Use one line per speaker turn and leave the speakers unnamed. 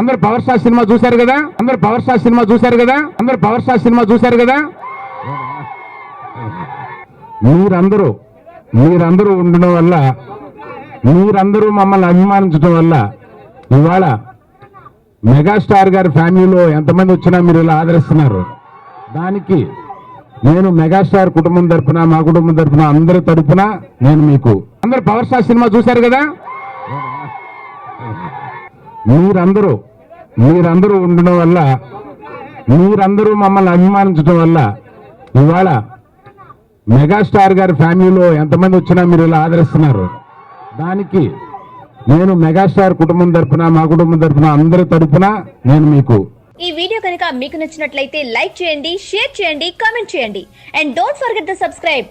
అందరు power star cinema చూశారు కదా, అందరు పవర్ స్టార్ సినిమా చూశారు కదా, అందరు పవర్ స్టార్ సినిమా చూశారు కదా. మీరందరూ ఉండడం వల్ల, మీరందరూ మమ్మల్ని అభిమానించడం వల్ల ఇవాళ మెగాస్టార్ గారి ఫ్యామిలీలో ఎంతమంది వచ్చినా మీరు ఇలా ఆదరిస్తున్నారు. దానికి నేను మెగాస్టార్ కుటుంబం తరపున, మా కుటుంబం తరపున, అందరి తరపున నేను మీకు, అందరు పవర్ స్టార్ సినిమా చూశారు కదా, మీరందరూ ఉండడం వల్ల, మీరందరూ మమ్మల్ని అభిమానించడం వల్ల ఇవాళ మెగాస్టార్ గారి ఫ్యామిలీలో ఎంతమంది వచ్చినా మీరు ఇలా ఆదరిస్తున్నారు. దానికి నేను మెగాస్టార్ కుటుంబం తరపున, మా కుటుంబం తరపున, అందరి తరపున నేను మీకు.
ఈ వీడియో కనుక మీకు నచ్చినట్లయితే లైక్ చేయండి, షేర్ చేయండి, కామెంట్ చేయండి and don't forget to subscribe.